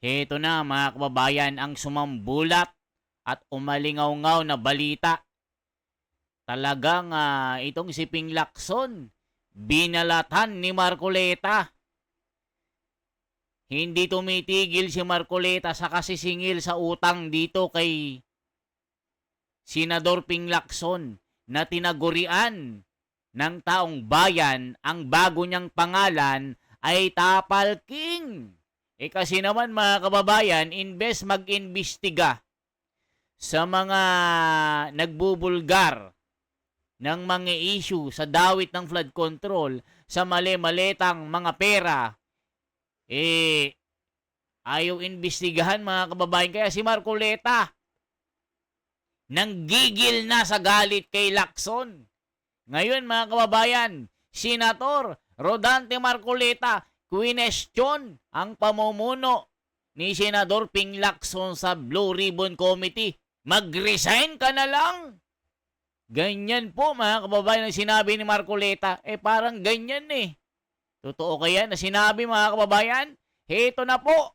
Heto na mga kababayan ang sumambulat at umalingaw-ngaw na balita. Talagang itong si Ping Lacson, binalatan ni Marcoleta. Hindi tumitigil si Marcoleta sa kasisingil sa utang dito kay Senador Ping Lacson na tinagurian ng taong bayan. Ang bago niyang pangalan ay Tapal King. Kasi naman mga kababayan, imbes mag-imbestiga sa mga nagbubulgar ng mga issue sa dawit ng flood control, sa mali-maletang mga pera, ayaw imbestigahan mga kababayan. Kaya si Marcoleta, nanggigil na sa galit kay Lacson. Ngayon mga kababayan, Senator Rodante Marcoleta, kwinestyon ang pamumuno ni Senador Ping Lacson sa Blue Ribbon Committee. Mag-resign ka na lang. Ganyan po mga kababayan ang sinabi ni Marcoleta. Parang ganyan eh. Totoo kaya na sinabi mga kababayan? Heto na po.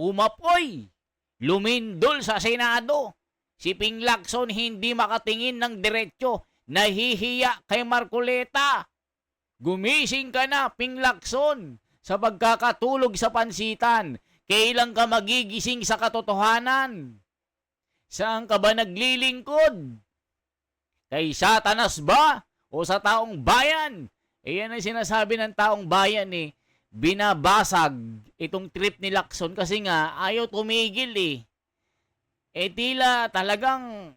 Umapoy. Lumindol sa Senado. Si Ping Lacson hindi makatingin ng diretsyo. Nahihiya kay Marcoleta. Gumising ka na, Ping Lacson, sa pagkakatulog sa pansitan. Kailan ka magigising sa katotohanan? Saan ka ba naglilingkod? Kay Satanas ba? O sa taong bayan? Yan ang sinasabi ng taong bayan eh. Binabasag itong trip ni Lacson kasi nga ayaw tumigil eh. Tila talagang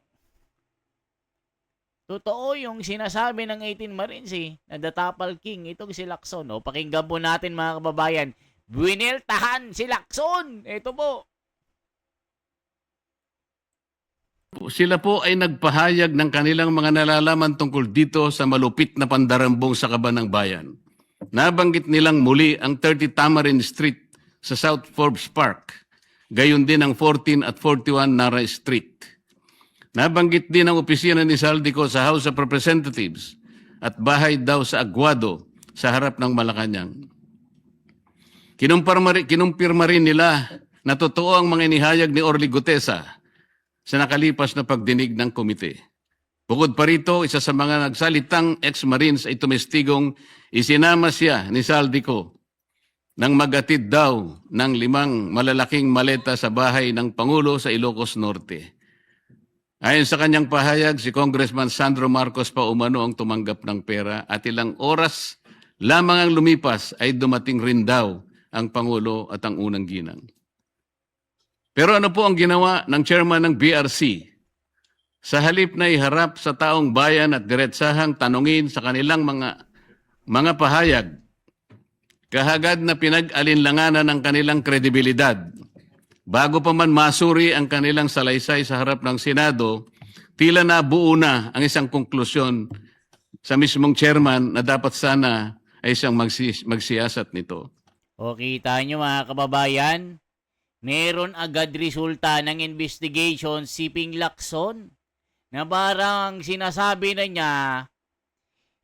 totoo yung sinasabi ng 18 Marines eh, na the Tapal King, itong si Lacson. Pakinggan po natin mga kababayan. Buineltahan si Lacson. Ito po. Sila po ay nagpahayag ng kanilang mga nalalaman tungkol dito sa malupit na pandarambong sa Kaban ng Bayan. Nabanggit nilang muli ang 30 Tamarind Street sa South Forbes Park, gayon din ang 14 at 41 Nara Street. Nabanggit din ang opisina ni Saldico sa House of Representatives at bahay daw sa Aguado sa harap ng Malacanang. Kinumpirma rin nila na totoo ang mga inihayag ni Orly Gutesa sa nakalipas na pagdinig ng komite. Bukod pa rito, isa sa mga nagsalitang ex-Marines ay tumestigong isinama siya ni Saldico nang magatid daw ng 5 malalaking maleta sa bahay ng Pangulo sa Ilocos Norte. Ayon sa kanyang pahayag, si Congressman Sandro Marcos pa umano ang tumanggap ng pera at ilang oras lamang ang lumipas ay dumating rin daw ang Pangulo at ang unang ginang. Pero ano po ang ginawa ng chairman ng BRC? Sa halip na iharap sa taong bayan at diretsahang tanungin sa kanilang mga pahayag, kahagad na pinag-alinlanganan ng kanilang kredibilidad. Bago pa man masuri ang kanilang salaysay sa harap ng Senado, tila nabuo na ang isang konklusyon sa mismong chairman na dapat sana ay siyang magsiyasat nito. Kita nyo mga kababayan, meron agad resulta ng investigation si Ping Lacson na parang sinasabi na niya,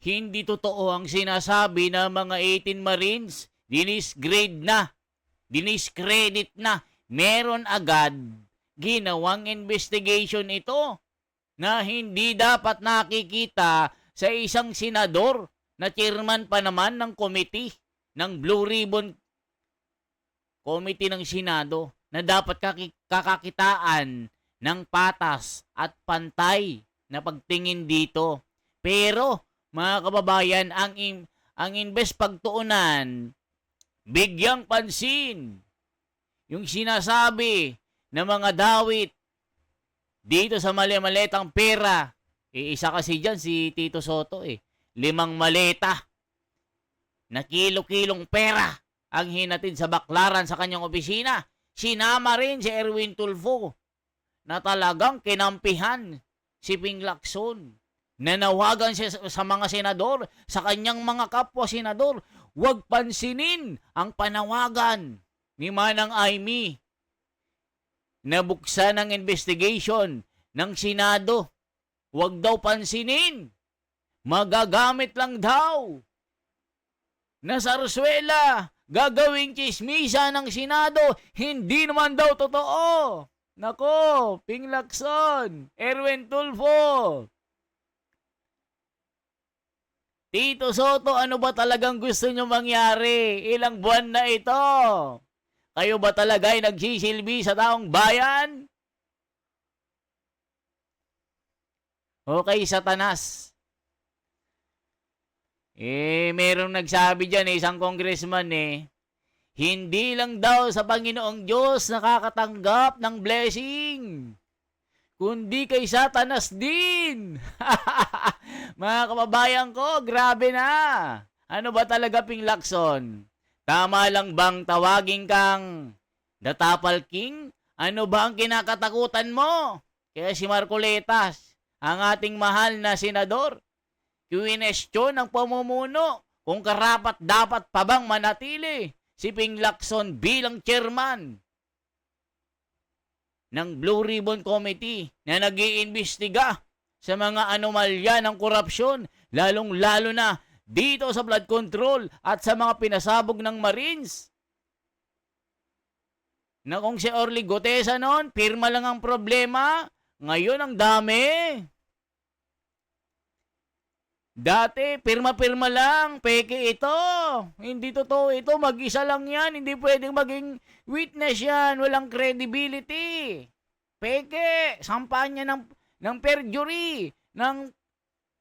hindi totoo ang sinasabi ng mga 18 Marines, dinisgrade na, diniscredit na. Meron agad ginawang investigation ito na hindi dapat nakikita sa isang senador na chairman pa naman ng committee ng Blue Ribbon Committee ng Senado na dapat kakakitaan ng patas at pantay na pagtingin dito. Pero mga kababayan, ang imbes pagtuunan, bigyang pansin yung sinasabi ng mga dawit dito sa mali-maletang pera. Isa kasi dyan si Tito Soto 5 maleta na kilo-kilong pera ang hinatid sa baklaran sa kanyang opisina. Sinama rin si Erwin Tulfo na talagang kinampihan si Ping Lacson. Nanawagan siya sa mga senador, sa kanyang mga kapwa senador, huwag pansinin ang panawagan ni Manang Aimee na buksan ng investigation ng Senado. Huwag daw pansinin. Magagamit lang daw na sarsuela gagawing chismisa ng Senado, hindi naman daw totoo. Nako, Ping Lacson, Erwin Tulfo, Tito Soto, ano ba talagang gusto nyo mangyari? Ilang buwan na ito? Kayo ba talaga ay nagsisilbi sa taong bayan? Okay, Satanas. Merong nagsabi dyan, isang congressman hindi lang daw sa Panginoong Diyos nakakatanggap ng blessing, kundi kay Satanas din. Mga kababayan ko, grabe na. Ano ba talaga, Ping Lacson? Tama lang bang tawagin kang The Tapal King? Ano ba ang kinakatakutan mo? Kaya si Marcoletas, ang ating mahal na senador, Q&A ng pamumuno kung karapat dapat pa bang manatili si Ping Lacson bilang chairman ng Blue Ribbon Committee na nag-iimbestiga sa mga anomalya ng korupsyon, lalong-lalo na dito sa blood control at sa mga pinasabog ng Marines. Na kung si Orly Gutesa noon, pirma lang ang problema, ngayon ang dami. Dati, pirma-pirma lang, peke ito. Hindi totoo ito, mag-isa lang yan, hindi pwedeng maging witness yan, walang credibility. Peke, sampahan niya ng perjury, ng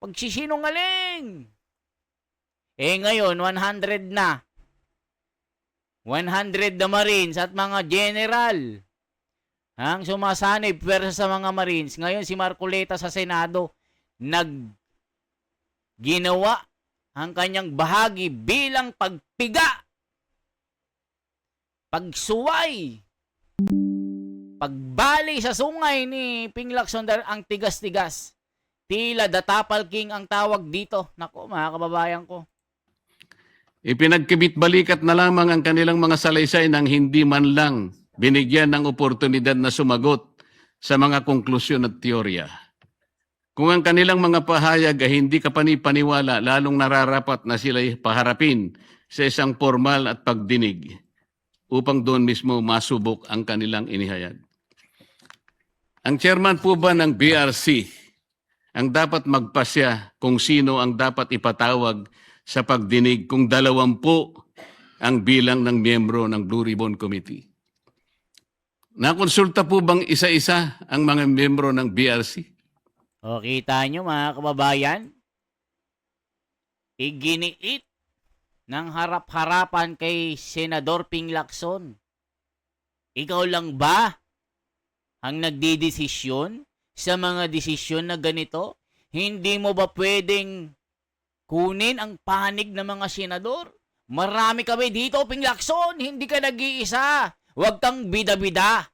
pagsisinungaling. Ngayon, 100 na. 100 na Marines at mga general ang sumasanib pwersa sa mga Marines. Ngayon, si Marcoleta sa Senado, ginawa ang kanyang bahagi bilang pagpiga, pagsuway, pagbali sa sungay ni Ping Lacson, ang tigas-tigas. Tila The Tapal King ang tawag dito. Nako, mga kababayan ko. Ipinagkibit-balikat na lamang ang kanilang mga salaysay nang hindi man lang binigyan ng oportunidad na sumagot sa mga konklusyon at teorya. Kung ang kanilang mga pahayag ay hindi kapani-paniwala, lalong nararapat na sila'y paharapin sa isang formal at pagdinig upang doon mismo masubok ang kanilang inihayag. Ang chairman po ba ng BRC ang dapat magpasya kung sino ang dapat ipatawag sa pagdinig kung 20 ang bilang ng miyembro ng Blue Ribbon Committee? Nakonsulta po bang isa-isa ang mga miyembro ng BRC? O, kita nyo mga kababayan, iginiit ng harap-harapan kay Senador Ping Lacson. Ikaw lang ba ang nagdidesisyon sa mga desisyon na ganito? Hindi mo ba pwedeng kunin ang panig ng mga senador? Marami kami dito, Ping Lacson, hindi ka nag-iisa. Huwag kang bida-bida.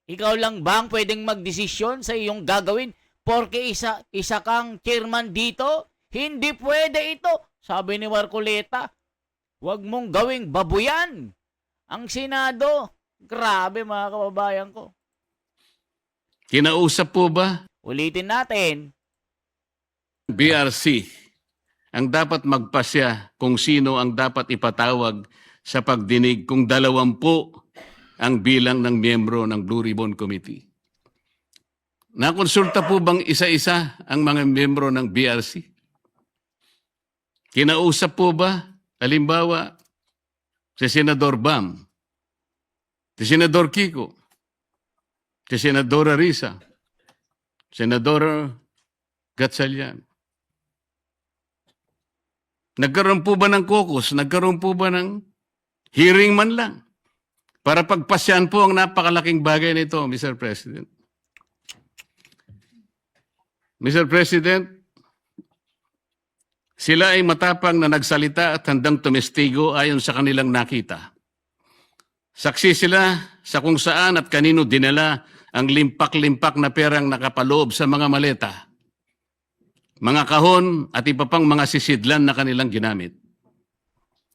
Ikaw lang ba ang pwedeng magdesisyon sa iyong gagawin? Porque isa kang chairman dito, hindi pwede ito. Sabi ni Marcoleta, huwag mong gawing babuyan ang Senado. Grabe mga kababayan ko. Kinausap po ba Ulitin natin. BRC ang dapat magpasya kung sino ang dapat ipatawag sa pagdinig kung 20 ang bilang ng miyembro ng Blue Ribbon Committee? Nakonsulta po bang isa-isa ang mga miyembro ng BRC? Kinausap po ba, halimbawa, si Senador Bam, si Senador Kiko, si Senadora Risa, Senador Gatchalian? Nagkaroon po ba ng caucus? Nagkaroon po ba ng hearing man lang? Para pagpasyan po ang napakalaking bagay nito, Mr. President. Mr. President, sila ay matapang na nagsalita at handang tumestigo ayon sa kanilang nakita. Saksi sila sa kung saan at kanino dinala ang limpak-limpak na perang nakapaloob sa mga maleta, mga kahon at iba pang mga sisidlan na kanilang ginamit.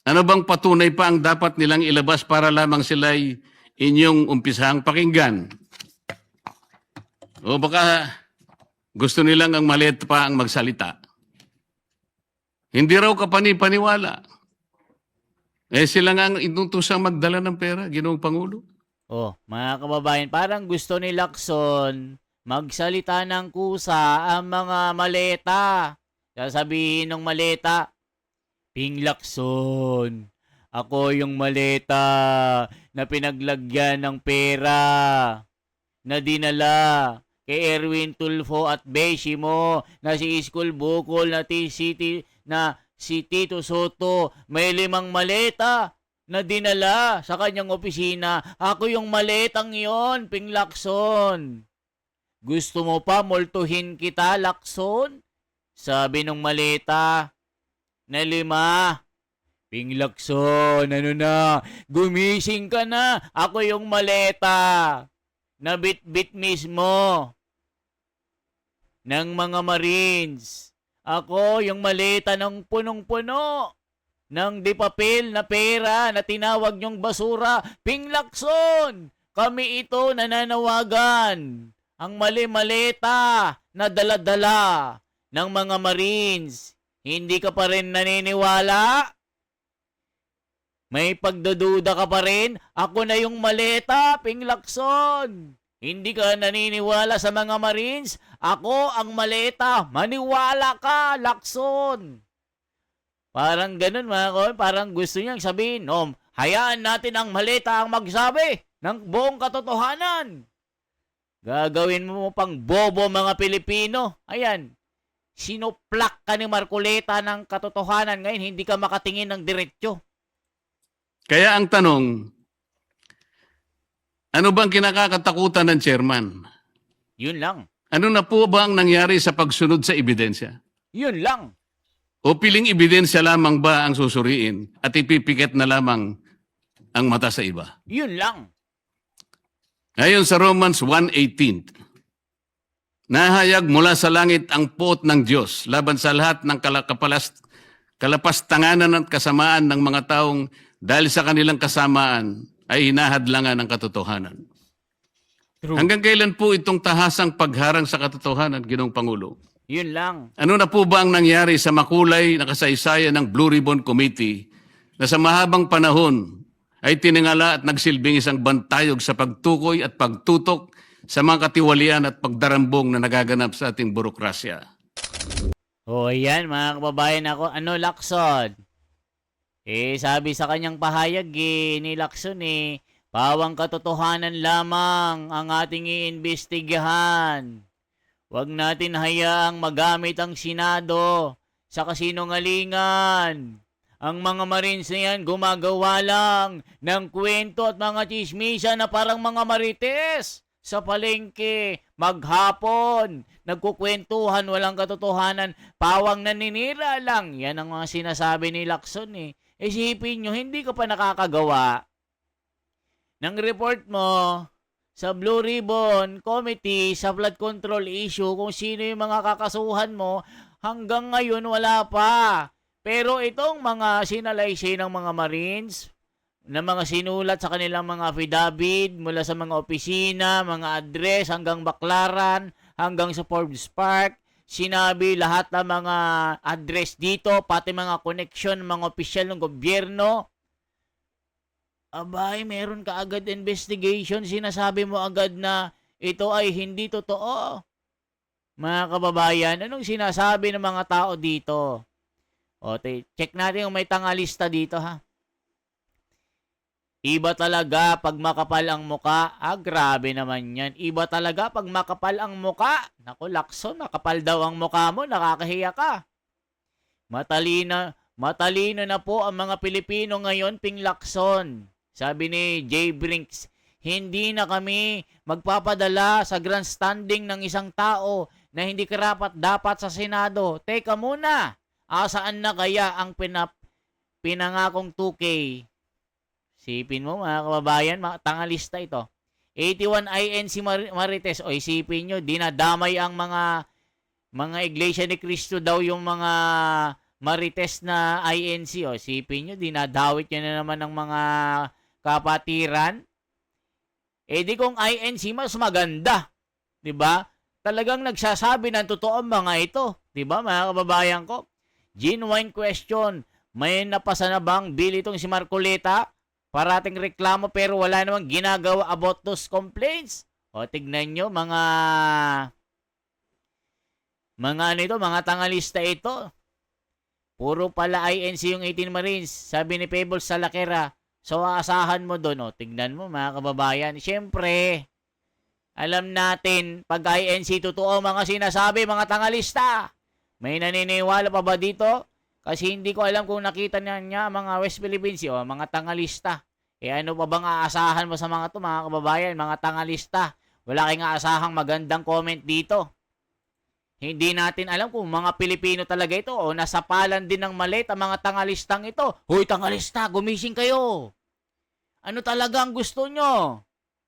Ano bang patunay pa ang dapat nilang ilabas para lamang sila'y inyong umpisahang pakinggan? O baka gusto nilang ang maliit pa ang magsalita? Hindi raw kapani-paniwala. Sila nga ang inutusang magdala ng pera, Ginoong Pangulo. Oh, mga kababayan, parang gusto ni Lacson magsalita ng kusa ang mga maleta. Sasabihin ng maleta, Ping Lacson, ako yung maleta na pinaglagyan ng pera na dinala kay Erwin Tulfo at Beshi mo na si Iskul Bukol na si Tito Soto. May 5 maleta na dinala sa kanyang opisina. Ako yung maletang yon, Ping Lacson. Gusto mo pa multuhin kita, Lacson? Sabi nung maleta na 5. Ping Lacson, ano na? Gumising ka na. Ako yung maleta na bit-bit mismo ng mga Marines. Ako yung maleta ng punong-puno ng di papel na pera na tinawag niyong basura. Ping Lacson, kami ito nananawagan. Ang mali-maleta na dala-dala ng mga Marines. Hindi ka pa rin naniniwala? May pagdududa ka pa rin? Ako na yung maleta, Ping Lacson. Hindi ka naniniwala sa mga Marines? Ako ang maleta. Maniwala ka, Lacson. Parang ganun mga kawan. Parang gusto niyang sabihin, hayaan natin ang maleta ang magsabi ng buong katotohanan. Gagawin mo pang bobo mga Pilipino. Ayan. Sinuplak ka ni Marcoleta ng katotohanan. Ngayon, hindi ka makatingin ng diretsyo. Kaya ang tanong, ano bang kinakatakutan ng chairman? Yun lang. Ano na po ba ang nangyari sa pagsunod sa ebidensya? Yun lang. O piling ebidensya lamang ba ang susuriin at ipipiket na lamang ang mata sa iba? Yun lang. Ngayon sa Romans 1:18, nahayag mula sa langit ang puot ng Diyos laban sa lahat ng kalapastanganan at kasamaan ng mga taong dahil sa kanilang kasamaan ay hinahadlangan ng katotohanan. True. Hanggang kailan po itong tahasang pagharang sa katotohanan, Ginoong Pangulo? Yun lang. Ano na po ba ang nangyari sa makulay na kasaysayan ng Blue Ribbon Committee na sa mahabang panahon ay tiningala at nagsilbing isang bantayog sa pagtukoy at pagtutok sa mga katiwalian at pagdarambong na nagaganap sa ating burokrasya? Yan mga kababayan ako. Ano, Lacson? Sabi sa kanyang pahayag ni Lacson pawang katotohanan lamang ang ating iimbestigahan. Huwag natin hayaang magamit ang Senado sa kasinungalingan. Ang mga Marines na yan gumagawa lang ng kwento at mga chismisa na parang mga marites sa palengke, maghapon, nagkukwentuhan, walang katotohanan, pawang naninira lang. Yan ang mga sinasabi ni Lacson Isipin nyo, hindi ka pa nakakagawa ng report mo sa Blue Ribbon Committee sa flood control issue kung sino yung mga kakasuhan mo, hanggang ngayon wala pa. Pero itong mga sinalaysay ng mga Marines, na mga sinulat sa kanilang mga affidavit mula sa mga opisina, mga address hanggang Baclaran, hanggang sa Forbes Park, sinabi lahat ng mga address dito, pati mga connection, mga opisyal ng gobyerno. Abay, meron ka agad investigation, sinasabi mo agad na ito ay hindi totoo. Mga kababayan, anong sinasabi ng mga tao dito? Check natin kung may tangalista dito ha. Iba talaga pag makapal ang muka. Grabe naman yan. Iba talaga pag makapal ang muka. Naku, Lacson, nakapal daw ang muka mo. Nakakahiya ka. Matalino na po ang mga Pilipino ngayon, Ping Lacson. Sabi ni Jay Brinks, hindi na kami magpapadala sa grandstanding ng isang tao na hindi karapat-dapat sa Senado. Teka muna, saan na kaya ang pinangakong 2K? Sipin mo mga kababayan, tangalista ito. 81 INC Marites. Isipin nyo, dinadamay ang mga Iglesia ni Cristo daw yung mga Marites na INC. Isipin nyo, dinadawit nyo na naman ng mga kapatiran. Di kung INC mas maganda. 'Di ba? Talagang nagsasabi ng totoo ang mga ito. 'Di ba mga kababayan ko? Genuine question. May napasa na bang bill itong si Marcoleta? Parating reklamo pero wala namang ginagawa about those complaints. O tignan nyo mga ano ito, mga tangalista ito. Puro pala INC yung 18 Marines. Sabi ni Pebbles Salakera. So aasahan mo doon. O tignan mo mga kababayan. Siyempre, alam natin pag INC totoo mga sinasabi mga tangalista. May naniniwala pa ba dito? Kasi hindi ko alam kung nakita niya mga West Philippines o mga tangalista. Ano pa bang aasahan mo sa mga to mga kababayan, mga tangalista? Wala kayong aasahang magandang comment dito. Hindi natin alam kung mga Pilipino talaga ito o nasapalan din ng malit ang mga tangalistang ito. Hoy tangalista, gumising kayo. Ano talaga ang gusto nyo?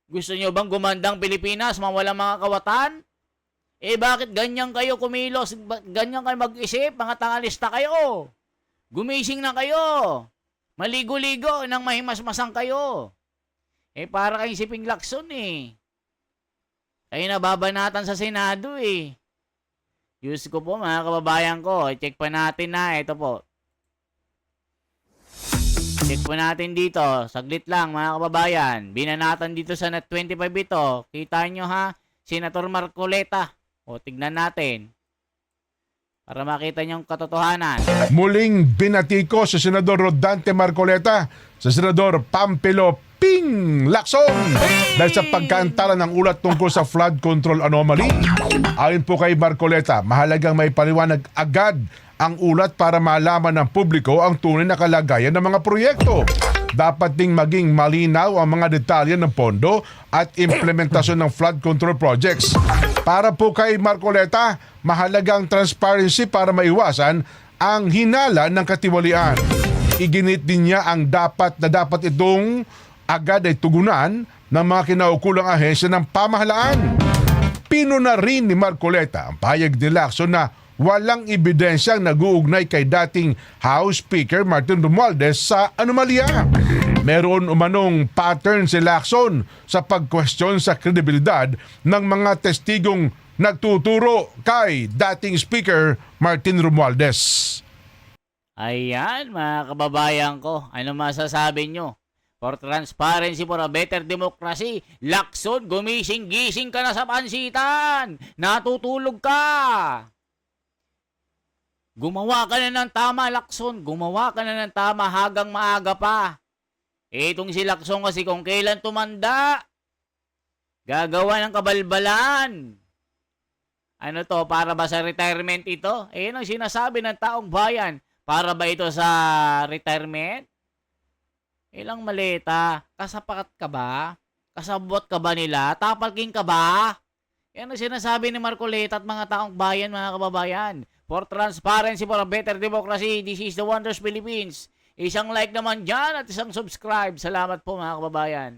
Gusto nyo bang gumandang Pilipinas, mawalang mga kawatan? Bakit ganyan kayo kumilos? Ganyan kayo mag-isip? Mga tangalista kayo. Gumising na kayo. Maligo-ligo nang mahimasmasang kayo. Para kayong si Ping Lacson Kayo nababanatan sa Senado Diyos ko po mga kababayan ko. Check pa natin na. Ito po. Check po natin dito. Saglit lang mga kababayan. Binanatan dito sa Net 25 ito. Kita nyo ha. Senator Marcoleta. O tignan natin. Para makita nyo ang katotohanan. Muling binatiko sa Senador Rodante Marcoleta sa Senador Pampilo Ping Lacson dahil sa pagkaantala ng ulat tungkol sa flood control anomaly. Ayon po kay Marcoleta, mahalagang may paliwanag agad ang ulat para malaman ng publiko ang tunay na kalagayan ng mga proyekto. Dapat ding maging malinaw ang mga detalye ng pondo at implementasyon ng flood control projects. Para po kay Marcoleta, mahalagang transparency para maiwasan ang hinala ng katiwalian. Iginit din niya ang dapat itong agad ay tugunan ng mga kinaukulang ahensya ng pamahalaan. Pino na rin ni Marcoleta ang pahayag ni Lacson na walang ebidensyang nag-uugnay kay dating House Speaker Martin Romualdez sa anomalya. Meron umanong pattern si Lacson sa pag-question sa kredibilidad ng mga testigong nagtuturo kay dating Speaker Martin Romualdez. Ayan mga kababayan ko. Ano masasabi nyo? For transparency, for a better democracy, Lacson, gumising-gising ka na sa pansitan. Natutulog ka. Gumawa ka na ng tama, Lacson. Gumawa ka na ng tama hanggang maaga pa. Itong si Lacson kasi kung kailan tumanda, gagawa ng kabalbalan. Ano to, para ba sa retirement ito? Yan ang sinasabi ng taong bayan. Para ba ito sa retirement? Ilang maleta? Kasapakat ka ba? Kasabot ka ba nila? Tapalking ka ba? Yan ang sinasabi ni Marcoleta at mga taong bayan, mga kababayan. For transparency, for a better democracy, this is the Wonders Philippines. Isang like naman dyan at isang subscribe. Salamat po mga kababayan.